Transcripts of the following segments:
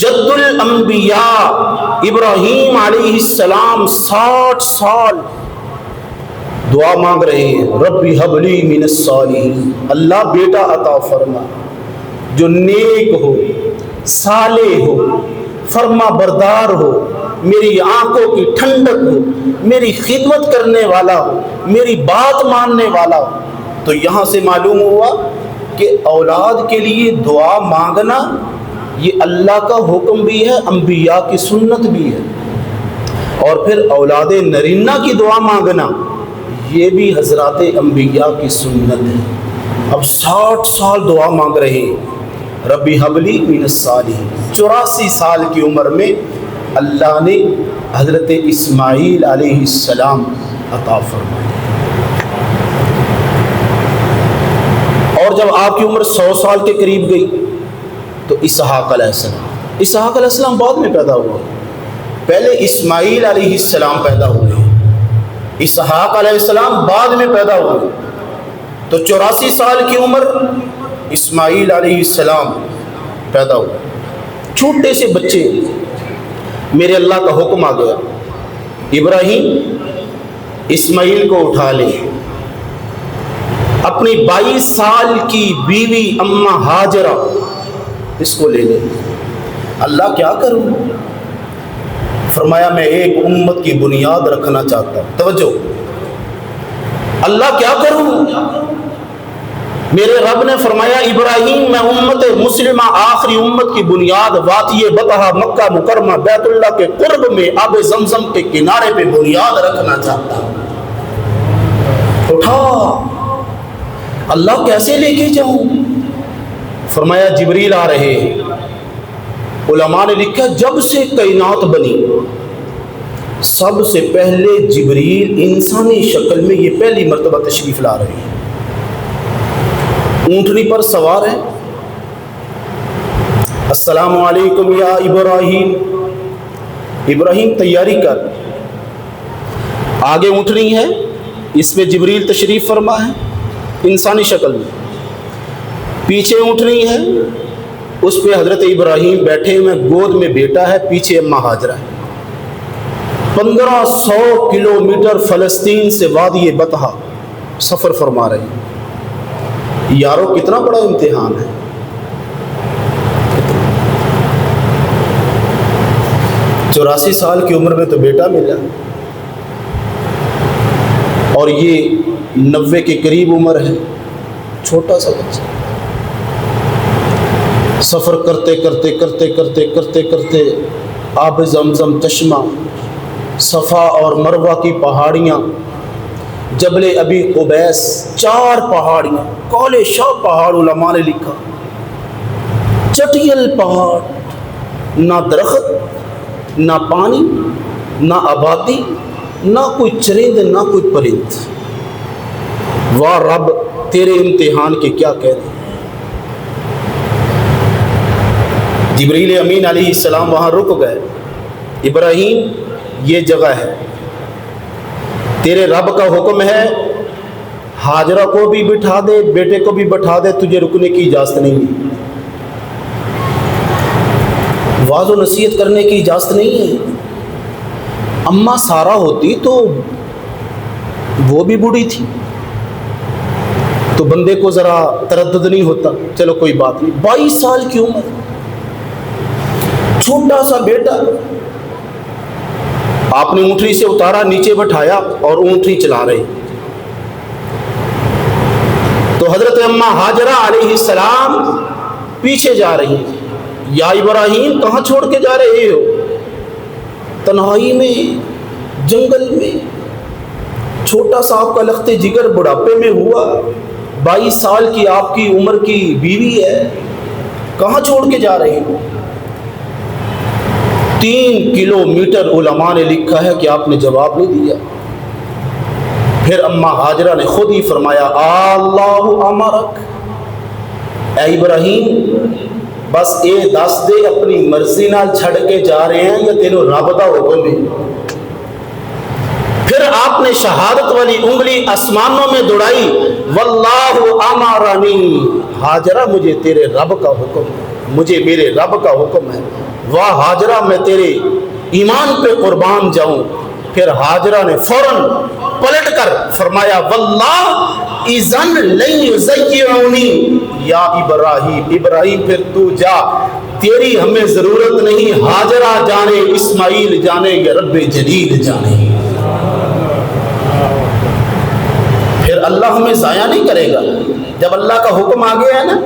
جد الانبیاء ابراہیم علیہ السلام 60 سال دعا مانگ رہے ہیں، ربی حب لی من الصالحین، اللہ بیٹا عطا فرما جو نیک ہو، صالح ہو، فرما بردار ہو، میری آنکھوں کی ٹھنڈک ہو، میری خدمت کرنے والا ہو، میری بات ماننے والا ہو۔ تو یہاں سے معلوم ہوا کہ اولاد کے لیے دعا مانگنا یہ اللہ کا حکم بھی ہے، انبیاء کی سنت بھی ہے، اور پھر اولاد نرینہ کی دعا مانگنا یہ بھی حضرات انبیاء کی سنت ہے۔ اب 60 سال دعا مانگ رہے ہیں، ربی حب لی من الصالحین۔ 84 سال کی عمر میں اللہ نے حضرت اسماعیل علیہ السلام عطا فرمائے، اور جب آپ کی عمر 100 سال کے قریب گئی تو اسحاق علیہ السلام بعد میں پیدا ہوا، پہلے اسماعیل علیہ السلام پیدا ہوئے، اسحاق علیہ السلام بعد میں پیدا ہوئے۔ تو 84 سال کی عمر اسماعیل علیہ السلام پیدا ہوئے، چھوٹے سے بچے۔ میرے اللہ کا حکم آ گیا، ابراہیم اسماعیل کو اٹھا لے، اپنی 22 سال کی بیوی اماں ہاجرہ اس کو لے لے۔ اللہ کیا کروں؟ فرمایا میں ایک امت کی بنیاد رکھنا چاہتا ہوں۔ توجہ، اللہ کیا کروں؟ میرے رب نے فرمایا ابراہیم میں امت مسلمہ آخری امت کی بنیاد وادی بطحہ مکہ مکرمہ بیت اللہ کے قرب میں آب زمزم کے کنارے پہ بنیاد رکھنا چاہتا ہوں۔ اٹھا، اللہ کیسے لے کے جاؤں؟ فرمایا جبریل آ رہے ہیں۔ علماء نے لکھا جب سے کائنات بنی سب سے پہلے جبریل انسانی شکل میں یہ پہلی مرتبہ تشریف لا رہے ہیں، اونٹنی پر سوار ہے۔ السلام علیکم یا ابراہیم، ابراہیم تیاری کر۔ آگے اونٹنی ہے، اس پہ جبریل تشریف فرما ہے انسانی شکل میں، پیچھے اونٹنی ہے، اس پہ حضرت ابراہیم بیٹھے ہوئے، گود میں بیٹا ہے، پیچھے اماں ہاجرہ ہے۔ 1500 کلومیٹر فلسطین سے وادی بطحہ سفر فرما رہے ہیں۔ یارو کتنا بڑا امتحان ہے۔ 84 سال کی عمر میں تو بیٹا ملا، اور یہ 90 کے قریب عمر ہے، چھوٹا سا بچہ۔ سفر کرتے کرتے کرتے کرتے کرتے کرتے آب زمزم چشمہ، صفا اور مروہ کی پہاڑیاں، جبل ابی قبیس، 4 پہاڑیاں، کالے شاہ پہاڑ علماء نے لکھا، چٹیل پہاڑ، نہ درخت، نہ پانی، نہ آبادی، نہ کوئی چرند، نہ کوئی پرند۔ واہ رب تیرے امتحان کے کیا کہہ دیں۔ جبریل امین علیہ السلام وہاں رک گئے، ابراہیم یہ جگہ ہے، تیرے رب کا حکم ہے، ہاجرہ کو بھی بٹھا دے، بیٹے کو بھی بٹھا دے، تجھے رکنے کی اجازت نہیں ہے، واعظ و نصیحت کرنے کی اجازت نہیں ہے۔ اماں سارا ہوتی تو وہ بھی بوڑھی تھی، تو بندے کو ذرا تردد نہیں ہوتا، چلو کوئی بات نہیں۔ 22 سال کی عمر، چھوٹا سا بیٹا، آپ نے اونٹنی سے اتارا، نیچے بٹھایا اور اونٹنی چلا رہے۔ تو حضرت اماں ہاجرہ علیہ السلام پیچھے جا رہی ہیں۔ یا ابراہیم کہاں چھوڑ کے جا رہے ہو؟ تنہائی میں، جنگل میں، چھوٹا سا آپ کا لخت جگر بڑھاپے میں ہوا، 22 سال کی آپ کی عمر کی بیوی ہے، کہاں چھوڑ کے جا رہے ہو؟ 3 کلومیٹر علماء نے لکھا ہے کہ آپ نے جواب نہیں دیا۔ پھر اماں ہاجرہ نے خود ہی فرمایا، اللہ امرک، اے ابراہیم بس یہ دس دے اپنی مرضی نال چھڑ کے جا رہے ہیں یا تینوں رب دا حکم ہے؟ پھر آپ نے شہادت والی انگلی آسمانوں میں دوڑائی، واللہ امرنی، ہاجرہ مجھے تیرے رب کا حکم ہے۔ مجھے میرے رب کا حکم ہے، واہ ہاجرہ میں تیرے ایمان پہ قربان جاؤں۔ پھر ہاجرہ نے فوراً پلٹ کر فرمایا واللہ اذن لن یضیعونی یا ابراہیم، ابراہیم پھر تو جا، تیری ہمیں ضرورت نہیں، ہاجرہ جانے، اسماعیل جانے، یا رب جلیل جانے۔ پھر اللہ ہمیں ضائع نہیں کرے گا جب اللہ کا حکم آ گیا ہے نا۔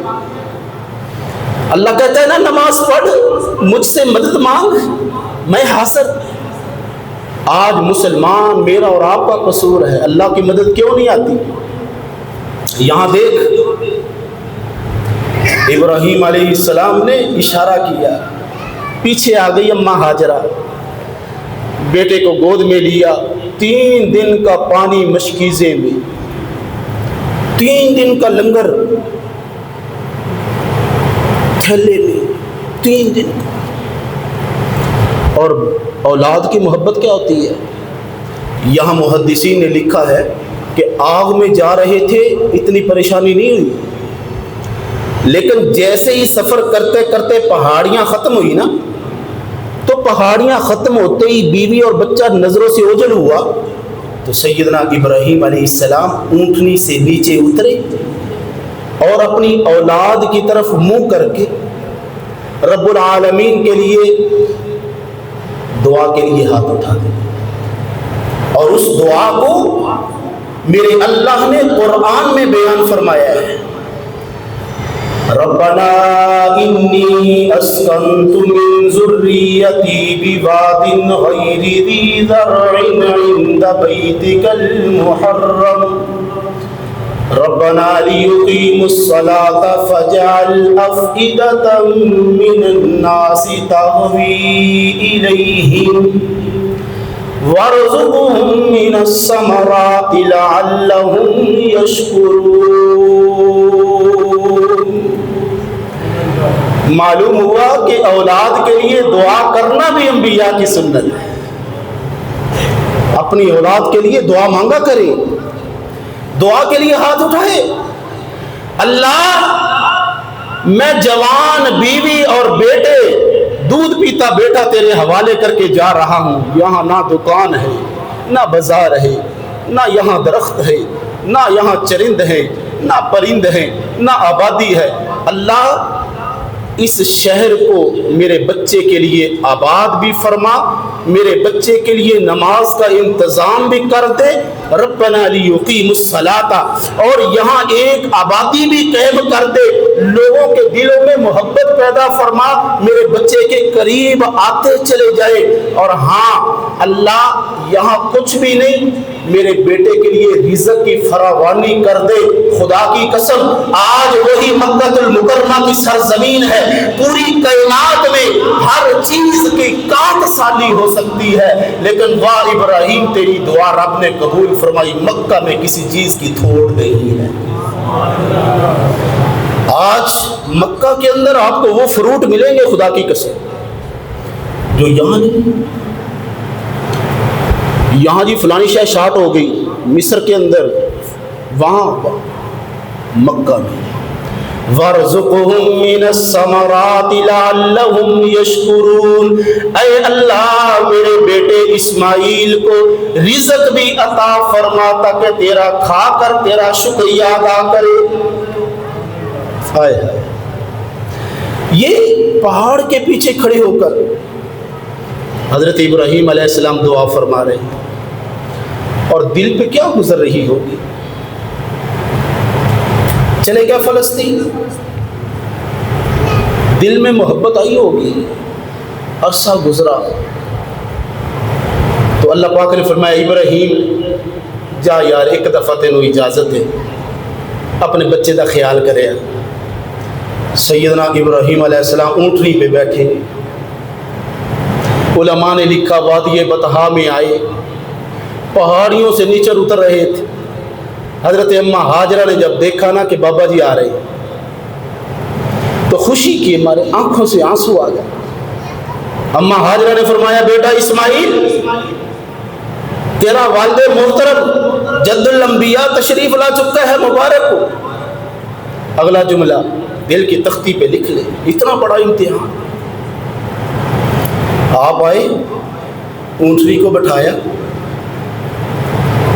اللہ کہتا ہے نا نماز پڑھ، مجھ سے مدد مانگ، میں حاضر۔ آج مسلمان میرا اور آپ کا قصور ہے، اللہ کی مدد کیوں نہیں آتی؟ یہاں دیکھ، ابراہیم علیہ السلام نے اشارہ کیا، پیچھے آ گئی اماں ہاجرہ، بیٹے کو گود میں لیا، 3 دن کا پانی مشکیزے میں، 3 دن کا لنگر تھیلے میں، 3 دن۔ اور اولاد کی محبت کیا ہوتی ہے؟ یہاں محدثین نے لکھا ہے کہ آگ میں جا رہے تھے، اتنی پریشانی نہیں ہوئی، لیکن جیسے ہی سفر کرتے کرتے پہاڑیاں ختم ہوئی نا، تو پہاڑیاں ختم ہوتے ہی بیوی اور بچہ نظروں سے اوجھل ہوا، تو سیدنا ابراہیم علیہ السلام اونٹنی سے نیچے اترے اور اپنی اولاد کی طرف منہ کر کے رب العالمین کے لیے دعا کے لیے ہاتھ اٹھا دے، اور اس دعا کو میرے اللہ نے قرآن میں بیان فرمایا ہے، ربنا انی اسکنت من ذریتی بواد غیر ذی زرع عند بیتک المحرم ربنا لیقیموا الصلاة فاجعل افئدة من الناس تهوی الیہم وارزقهم من الثمرات لعلهم یشکرون۔ معلوم ہوا کہ اولاد کے لیے دعا کرنا بھی انبیاء کی سنت ہے۔ اپنی اولاد کے لیے دعا مانگا کرے، دعا کے لیے ہاتھ اٹھائے، اللہ میں جوان بیوی اور بیٹے، دودھ پیتا بیٹا تیرے حوالے کر کے جا رہا ہوں، یہاں نہ دکان ہے، نہ بازار ہے، نہ یہاں درخت ہے، نہ یہاں چرند ہے، نہ پرند ہے، نہ آبادی ہے۔ اللہ اس شہر کو میرے بچے کے لیے آباد بھی فرما، میرے بچے کے لیے نماز کا انتظام بھی کر دے، ربنا لیقیموا الصلاۃ، اور یہاں ایک آبادی بھی قائم کر دے، لوگوں کے دلوں میں محبت پیدا فرما، میرے بچے کے قریب آتے چلے جائے۔ اور ہاں اللہ یہاں کچھ بھی نہیں، میرے بیٹے کے لیے رزق کی فراوانی کر دے۔ خدا کی قسم آج وہی مکہ المکرمہ کی سرزمین ہے، پوری کائنات میں ہر چیز کی کانٹ سالی ہو سکتی ہے، لیکن واہ ابراہیم تیری دعا رب نے قبول فرمائی، مکہ میں کسی چیز کی تھوڑ نہیں ہے۔ آج مکہ کے اندر آپ کو وہ فروٹ ملیں گے خدا کی قسم جو یہاں نہیں۔ یہاں جی فلانی شے شارٹ ہو گئی مصر کے اندر، وہاں مکہ میں وَارْزُقْهُم مِّنَ الثَّمَرَاتِ لَعَلَّهُمْ يَشْكُرُونَ، اے اللہ میرے بیٹے اسماعیل کو رزق بھی عطا فرما تاکہ تیرا کھا کر تیرا شکریہ ادا کرے۔ یہ پہاڑ کے پیچھے کھڑے ہو کر حضرت ابراہیم علیہ السلام دعا فرما رہے ہیں، اور دل پہ کیا گزر رہی ہوگی؟ چلے گیا فلسطین، دل میں محبت آئی ہوگی، عرصہ گزرا تو اللہ پاک نے فرمایا ابراہیم جا یار ایک دفعہ تینوں اجازت ہے، اپنے بچے کا خیال کرے۔ سیدنا ابراہیم علیہ السلام اونٹنی پہ بیٹھے، علماء نے لکھا وادی بطحا میں آئے، پہاڑیوں سے نیچے اتر رہے تھے۔ حضرت اماں ہاجرہ نے جب دیکھا نا کہ بابا جی آ رہے تو خوشی کی ہمارے آنکھوں سے آنسو آ گئے۔ اماں ہاجرہ نے فرمایا بیٹا اسماعیل، تیرا والد محترم جد الانبیاء تشریف لا چکا ہے، مبارک ہو۔ اگلا جملہ دل کی تختی پہ لکھ لے، اتنا بڑا امتحان۔ آپ آئے، اونٹنی کو بٹھایا،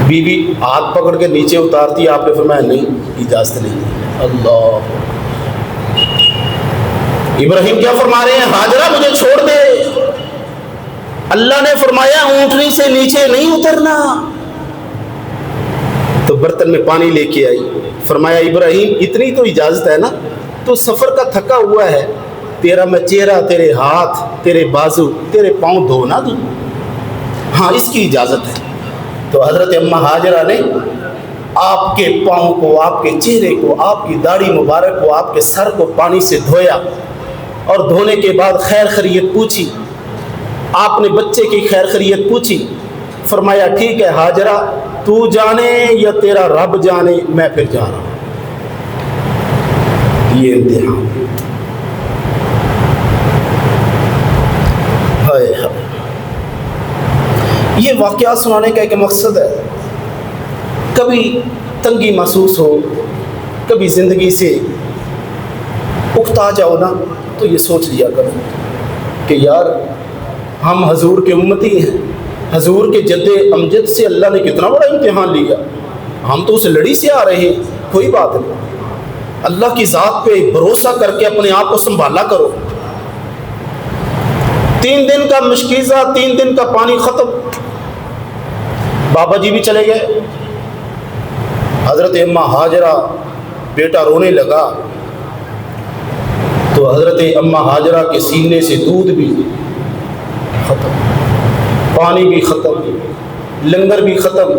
بیوی ہاتھ پکڑ کے نیچے اتارتی، آپ نے فرمایا نہیں، اجازت نہیں۔ اللہ، ابراہیم کیا فرما رہے ہیں؟ ہاجرہ مجھے چھوڑ دے۔ اللہ نے فرمایا اونٹنی سے نیچے نہیں اترنا۔ تو برتن میں پانی لے کے آئی، فرمایا ابراہیم اتنی تو اجازت ہے نا، تو سفر کا تھکا ہوا ہے، تیرا میں چہرہ، تیرے ہاتھ، تیرے بازو، تیرے پاؤں دھو نہ دوں؟ ہاں اس کی اجازت ہے۔ تو حضرت اماں ہاجرہ نے آپ کے پاؤں کو، آپ کے چہرے کو، آپ کی داڑھی مبارک کو، آپ کے سر کو پانی سے دھویا، اور دھونے کے بعد خیر خیریت پوچھی، آپ نے بچے کی خیر خیریت پوچھی، فرمایا ٹھیک ہے ہاجرہ، تو جانے یا تیرا رب جانے، میں پھر جا رہا ہوں۔ یہ امتحان، ہائے ہائے۔ یہ واقعہ سنانے کا ایک مقصد ہے، کبھی تنگی محسوس ہو، کبھی زندگی سے اکتا جاؤ نا، تو یہ سوچ لیا کرو کہ یار ہم حضور کے امتی ہیں، حضور کے جد امجد سے اللہ نے کتنا بڑا امتحان لیا، ہم تو اسے لڑی سے آ رہے ہیں، کوئی بات نہیں، اللہ کی ذات پہ بھروسہ کر کے اپنے آپ کو سنبھالا کرو۔ 3 دن کا مشکیزہ، 3 دن کا پانی ختم، بابا جی بھی چلے گئے، حضرت اماں ہاجرہ، بیٹا رونے لگا تو حضرت اماں ہاجرہ کے سینے سے دودھ بھی ختم، پانی بھی ختم، لنگر بھی ختم۔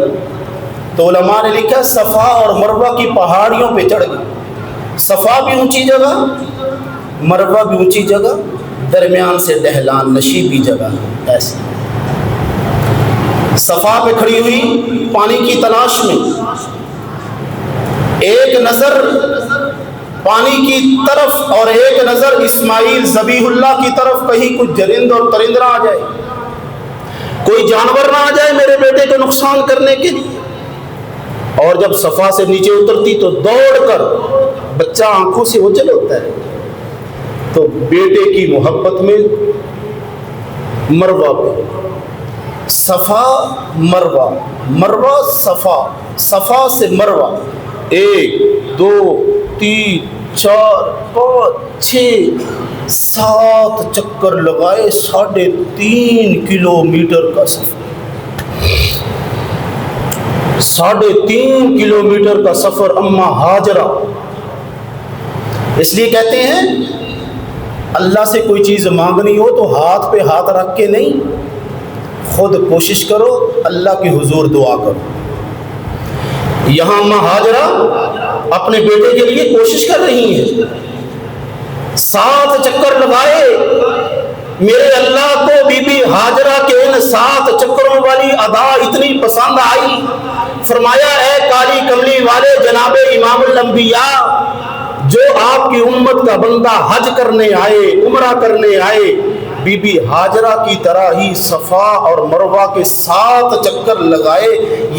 تو علماء نے لکھا صفا اور مروہ کی پہاڑیوں پہ چڑھ گئی، صفا بھی اونچی جگہ، مروہ بھی اونچی جگہ، درمیان سے ڈہلان نشیبی جگہ، ایسی صفا پہ کھڑی ہوئی پانی کی تلاش میں، ایک نظر پانی کی طرف اور ایک نظر اسماعیل ذبیح اللہ کی طرف، کہیں کچھ جرند اور پرند نہ آ جائے، کوئی جانور نہ آ جائے میرے بیٹے کو نقصان کرنے کے لیے۔ اور جب صفا سے نیچے اترتی تو دوڑ کر، بچہ آنکھوں سے اوجھل ہوتا ہے، تو بیٹے کی محبت میں مروہ پہ، صفا مروہ، مروہ صفا، صفا سے مروہ، 1 2 3 4 5 6 7 چکر لگائے، 3.5 کلومیٹر کا سفر، 3.5 کلومیٹر کا سفر اماں ہاجرہ۔ اس لیے کہتے ہیں اللہ سے کوئی چیز مانگنی ہو تو ہاتھ پہ ہاتھ رکھ کے نہیں، خود کوشش کرو، اللہ کے حضور دعا کرو۔ یہاں اماں ہاجرہ اپنے بیٹے کے لیے کوشش کر رہی ہیں، 7 چکر لگائے، میرے اللہ کو بی بی ہاجرہ کے ان 7 چکروں والی ادا اتنی پسند آئی، فرمایا اے کالی کملی والے جناب امام الانبیاء، جو آپ کی امت کا بندہ حج کرنے آئے، عمرہ کرنے آئے، بی بی ہاجرہ کی طرح ہی صفا اور مروہ کے 7 چکر لگائے،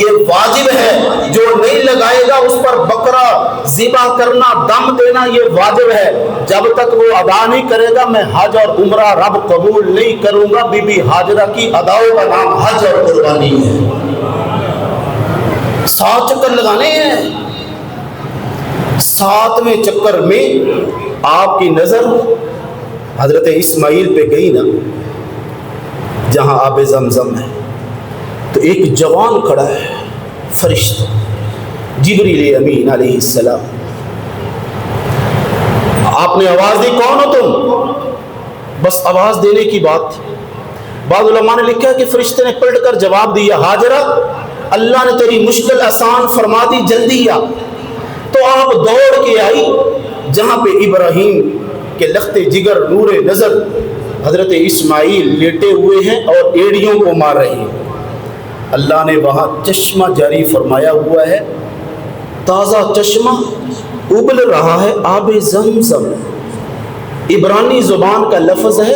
یہ واجب ہے، جو نہیں لگائے گا اس پر بکرا ذبح کرنا، دم دینا یہ واجب ہے، جب تک وہ ادا نہیں کرے گا میں حج اور عمرہ رب قبول نہیں کروں گا۔ بی بی ہاجرہ کی اداؤں کا نام حج اور قربانی ہے۔ 7 چکر لگانے ہیں، 7ویں چکر میں آپ کی نظر حضرت اسماعیل پہ گئی نا، جہاں آب زمزم ہے، تو ایک جوان کھڑا ہے، فرشتہ جبریل امین علیہ السلام۔ آپ نے آواز دی کون ہو تم؟ بس آواز دینے کی بات تھی۔ بعض علماء نے لکھا کہ فرشتے نے پلٹ کر جواب دیا، ہاجرہ اللہ نے تیری مشکل آسان فرما دی، جلدی آ۔ تو آپ دوڑ کے آئی جہاں پہ ابراہیم کے لخت جگر نور نظر حضرت اسماعیل لیٹے ہوئے ہیں اور ایڑیوں کو مار رہے ہیں۔ اللہ نے وہاں چشمہ جاری فرمایا ہوا ہے، تازہ چشمہ ابل رہا ہے، آب زمزم، عبرانی زبان کا لفظ ہے۔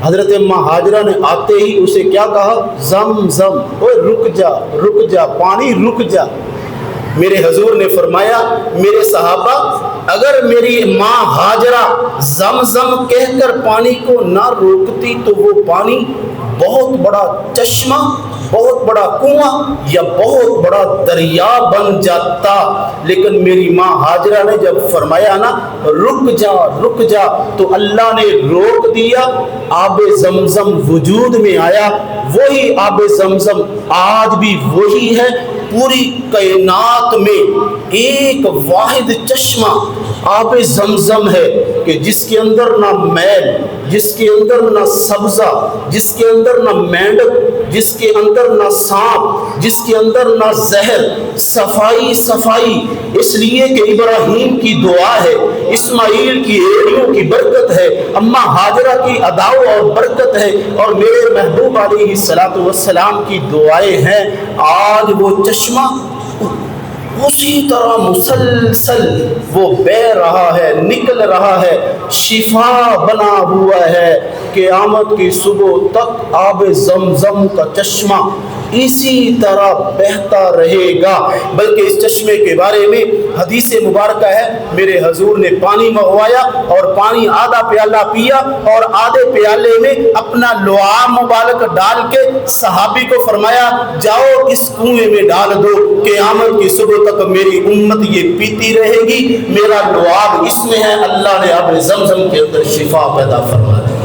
حضرت اماں ہاجرہ نے آتے ہی اسے کیا کہا؟ زمزم، اوے رک جا، رک جا، پانی رک جا۔ میرے حضور نے فرمایا میرے صحابہ اگر میری ماں ہاجرہ زمزم کہہ کر پانی کو نہ روکتی تو وہ پانی بہت بڑا چشمہ، بہت بڑا کنواں یا بہت بڑا دریا بن جاتا۔ لیکن میری ماں ہاجرہ نے جب فرمایا نا رک جا رک جا، تو اللہ نے روک دیا، آب زمزم وجود میں آیا۔ وہی آب زمزم آج بھی وہی ہے، پوری کائنات میں ایک واحد چشمہ آب زمزم ہے کہ جس کے اندر نہ میل، جس کے اندر نہ سبزہ، جس کے اندر نہ مینڈک، جس کے اندر نہ سانپ، جس کے اندر نہ زہر، صفائی صفائی۔ اس لیے کہ ابراہیم کی دعا ہے، اسماعیل کی ایڑیوں کی برکت ہے، اماں ہاجرہ کی اداؤں اور برکت ہے، اور میرے محبوب علیہ السلام کی دعائیں ہیں۔ آج وہ چشمہ اسی طرح مسلسل وہ بہہ رہا ہے، نکل رہا ہے، شفا بنا ہوا ہے۔ قیامت کی صبح تک آب زمزم کا چشمہ اسی طرح بہتا رہے گا۔ بلکہ اس چشمے کے بارے میں حدیث مبارکہ ہے، میرے حضور نے پانی منگوایا اور پانی آدھا پیالہ پیا اور آدھے پیالے میں اپنا لعاب مبارک ڈال کے صحابی کو فرمایا جاؤ اس کنویں میں ڈال دو، قیامت کی صبح تک میری امت یہ پیتی رہے گی، میرا لعاب اس میں ہے۔ اللہ نے آب زمزم کے اندر شفا پیدا فرما دی۔